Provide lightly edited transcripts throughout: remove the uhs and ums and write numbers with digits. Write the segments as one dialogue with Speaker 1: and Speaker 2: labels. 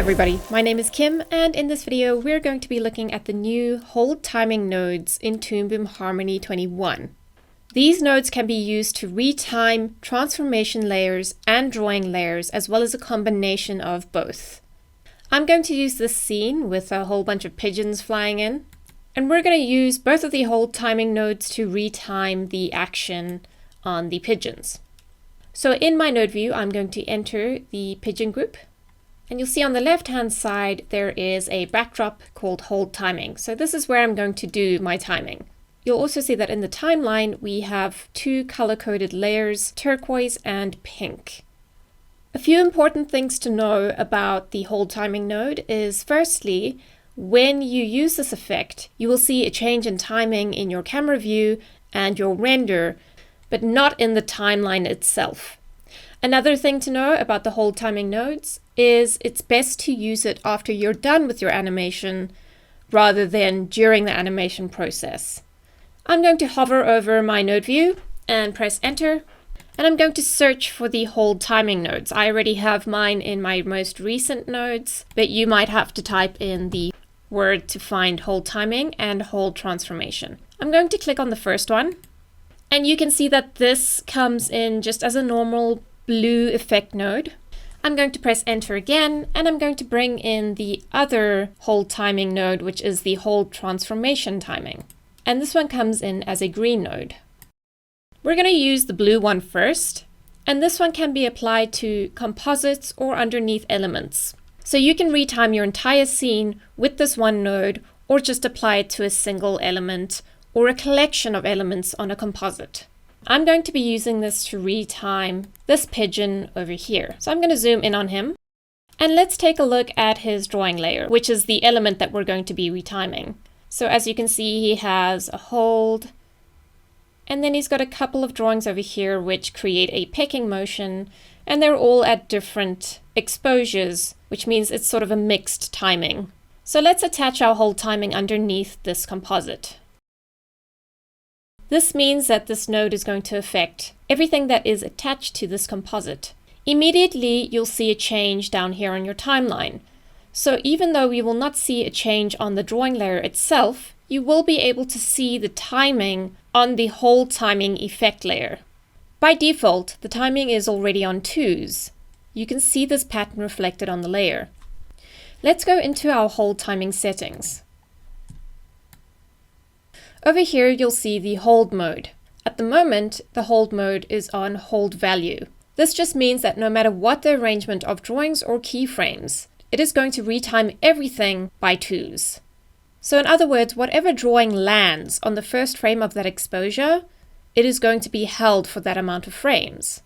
Speaker 1: everybody, my name is Kim, and in this video we're going to be looking at the new hold timing nodes in Toon Boom Harmony 21. These nodes can be used to retime transformation layers and drawing layers, as well as a combination of both. I'm going to use this scene with a whole bunch of pigeons flying in, and we're going to use both of the hold timing nodes to retime the action on the pigeons. So in my node view, I'm going to enter the pigeon group. And you'll see on the left-hand side, there is a backdrop called hold timing. So this is where I'm going to do my timing. You'll also see that in the timeline, we have two color-coded layers, turquoise and pink. A few important things to know about the hold timing node is, firstly, when you use this effect, you will see a change in timing in your camera view and your render, but not in the timeline itself. Another thing to know about the hold timing nodes is it's best to use it after you're done with your animation rather than during the animation process. I'm going to hover over my node view and press enter, and I'm going to search for the hold timing nodes. I already have mine in my most recent nodes, but you might have to type in the word to find hold timing and hold transformation. I'm going to click on the first one, and you can see that this comes in just as a normal blue effect node. I'm going to press enter again, and I'm going to bring in the other hold timing node, which is the hold transformation timing. And this one comes in as a green node. We're going to use the blue one first, and this one can be applied to composites or underneath elements. So you can retime your entire scene with this one node, or just apply it to a single element or a collection of elements on a composite. I'm going to be using this to retime this pigeon over here. So I'm going to zoom in on him, and let's take a look at his drawing layer, which is the element that we're going to be retiming. So as you can see, he has a hold, and then he's got a couple of drawings over here which create a pecking motion, and they're all at different exposures, which means it's sort of a mixed timing. So let's attach our hold timing underneath this composite. This means that this node is going to affect everything that is attached to this composite. Immediately, you'll see a change down here on your timeline. So even though we will not see a change on the drawing layer itself, you will be able to see the timing on the hold timing effect layer. By default, the timing is already on 2s. You can see this pattern reflected on the layer. Let's go into our hold timing settings. Over here, you'll see the hold mode. At the moment, the hold mode is on hold value. This just means that no matter what the arrangement of drawings or keyframes, it is going to retime everything by 2s. So in other words, whatever drawing lands on the first frame of that exposure, it is going to be held for that amount of frames.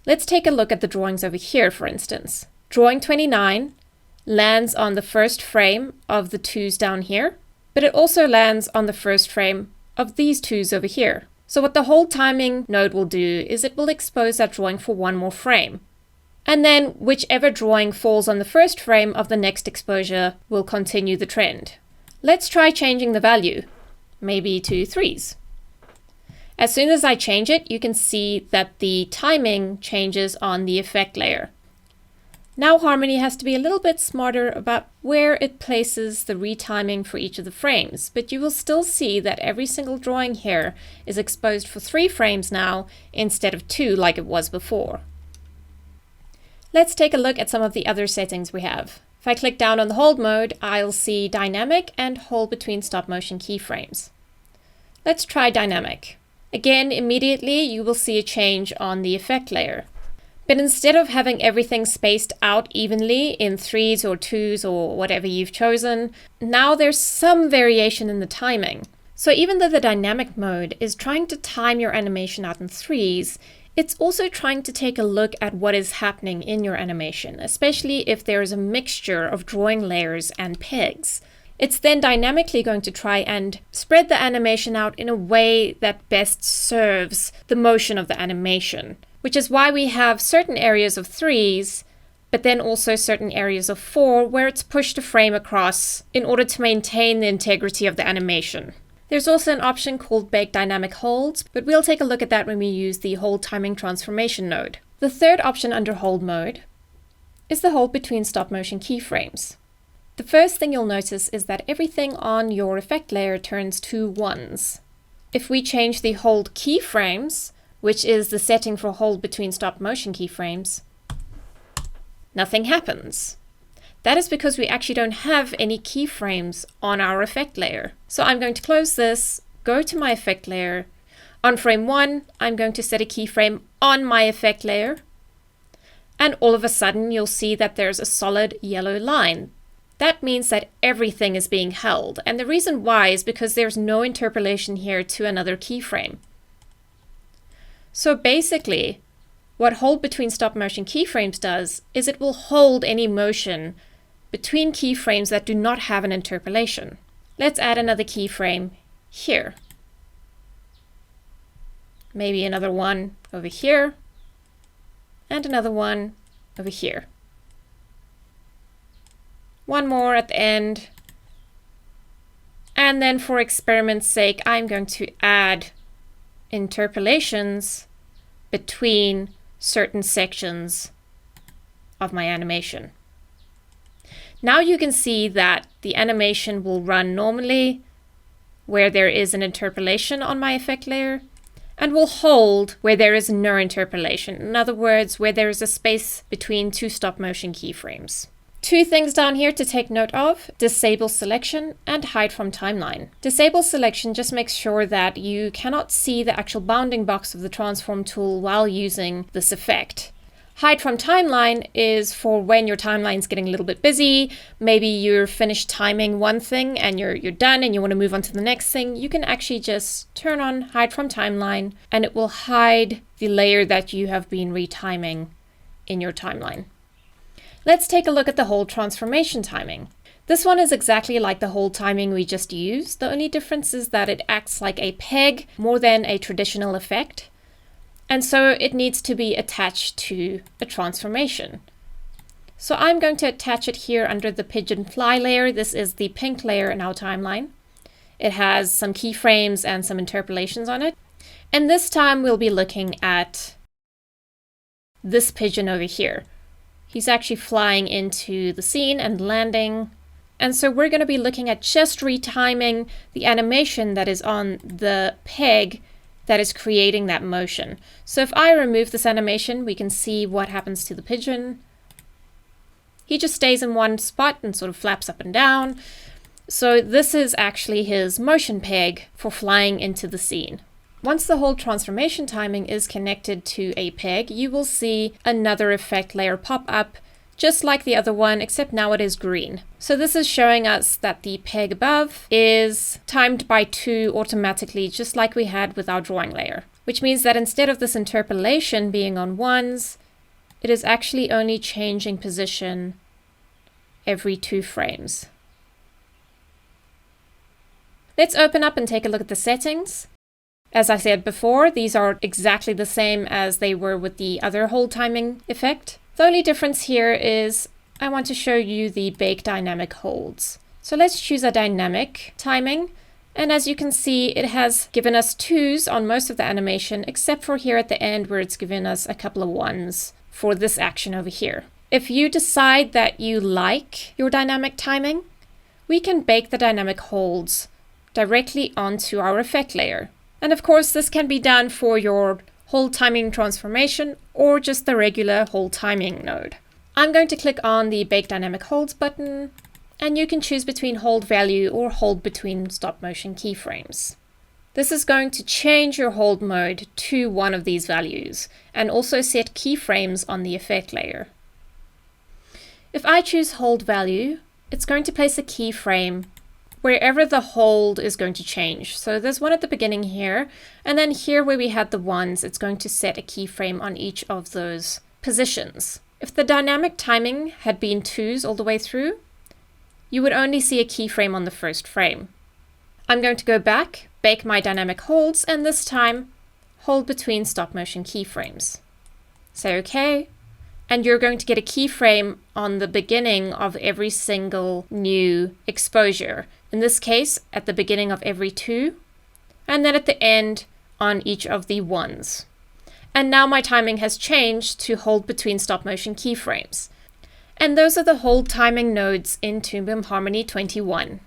Speaker 1: Let's take a look at the drawings over here, for instance. Drawing 29 lands on the first frame of the 2s down here, but it also lands on the first frame of these 2s over here. So what the hold timing node will do is it will expose that drawing for one more frame. And then whichever drawing falls on the first frame of the next exposure will continue the trend. Let's try changing the value, maybe to 3s. As soon as I change it, you can see that the timing changes on the effect layer. Now Harmony has to be a little bit smarter about where it places the retiming for each of the frames, but you will still see that every single drawing here is exposed for 3 frames now instead of 2 like it was before. Let's take a look at some of the other settings we have. If I click down on the hold mode, I'll see dynamic and hold between stop motion keyframes. Let's try dynamic. Again, immediately you will see a change on the effect layer. But instead of having everything spaced out evenly in 3s or 2s or whatever you've chosen, now there's some variation in the timing. So even though the dynamic mode is trying to time your animation out in 3s, it's also trying to take a look at what is happening in your animation, especially if there is a mixture of drawing layers and pegs. It's then dynamically going to try and spread the animation out in a way that best serves the motion of the animation, which is why we have certain areas of 3s, but then also certain areas of 4 where it's pushed a frame across in order to maintain the integrity of the animation. There's also an option called Bake Dynamic Holds, but we'll take a look at that when we use the Hold Timing Transformation node. The third option under Hold Mode is the hold between stop motion keyframes. The first thing you'll notice is that everything on your effect layer turns to ones. If we change the hold keyframes, which is the setting for hold between stop motion keyframes, nothing happens. That is because we actually don't have any keyframes on our effect layer. So I'm going to close this, go to my effect layer. On frame 1, I'm going to set a keyframe on my effect layer. And all of a sudden, you'll see that there's a solid yellow line. That means that everything is being held. And the reason why is because there's no interpolation here to another keyframe. So basically, what hold between stop motion keyframes does is it will hold any motion between keyframes that do not have an interpolation. Let's add another keyframe here. Maybe another one over here, and another one over here. One more at the end. And then for experiment's sake, I'm going to add interpolations between certain sections of my animation. Now you can see that the animation will run normally where there is an interpolation on my effect layer, and will hold where there is no interpolation. In other words, where there is a space between two stop motion keyframes. Two things down here to take note of: disable selection and hide from timeline. Disable selection just makes sure that you cannot see the actual bounding box of the transform tool while using this effect. Hide from timeline is for when your timeline's getting a little bit busy. Maybe you're finished timing one thing and you're done and you want to move on to the next thing. You can actually just turn on hide from timeline and it will hide the layer that you have been retiming in your timeline. Let's take a look at the hold transformation timing. This one is exactly like the hold timing we just used. The only difference is that it acts like a peg more than a traditional effect. And so it needs to be attached to a transformation. So I'm going to attach it here under the pigeon fly layer. This is the pink layer in our timeline. It has some keyframes and some interpolations on it. And this time we'll be looking at this pigeon over here. He's actually flying into the scene and landing. And so we're going to be looking at just retiming the animation that is on the peg that is creating that motion. So if I remove this animation, we can see what happens to the pigeon. He just stays in one spot and sort of flaps up and down. So this is actually his motion peg for flying into the scene. Once the whole transformation timing is connected to a peg, you will see another effect layer pop up, just like the other one, except now it is green. So this is showing us that the peg above is timed by 2 automatically, just like we had with our drawing layer, which means that instead of this interpolation being on ones, it is actually only changing position every 2 frames. Let's open up and take a look at the settings. As I said before, these are exactly the same as they were with the other hold timing effect. The only difference here is I want to show you the bake dynamic holds. So let's choose a dynamic timing. And as you can see, it has given us 2s on most of the animation, except for here at the end where it's given us a couple of 1s for this action over here. If you decide that you like your dynamic timing, we can bake the dynamic holds directly onto our effect layer. And of course, this can be done for your hold timing transformation or just the regular hold timing node. I'm going to click on the Bake Dynamic Holds button, and you can choose between hold value or hold between stop motion keyframes. This is going to change your hold mode to one of these values and also set keyframes on the effect layer. If I choose hold value, it's going to place a keyframe wherever the hold is going to change. So there's one at the beginning here, and then here where we had the 1s, it's going to set a keyframe on each of those positions. If the dynamic timing had been 2s all the way through, you would only see a keyframe on the first frame. I'm going to go back, bake my dynamic holds, and this time hold between stop motion keyframes. Say OK, and you're going to get a keyframe on the beginning of every single new exposure. In this case, at the beginning of every 2, and then at the end on each of the 1s. And now my timing has changed to hold between stop motion keyframes. And those are the hold timing nodes in Toon Boom Harmony 21.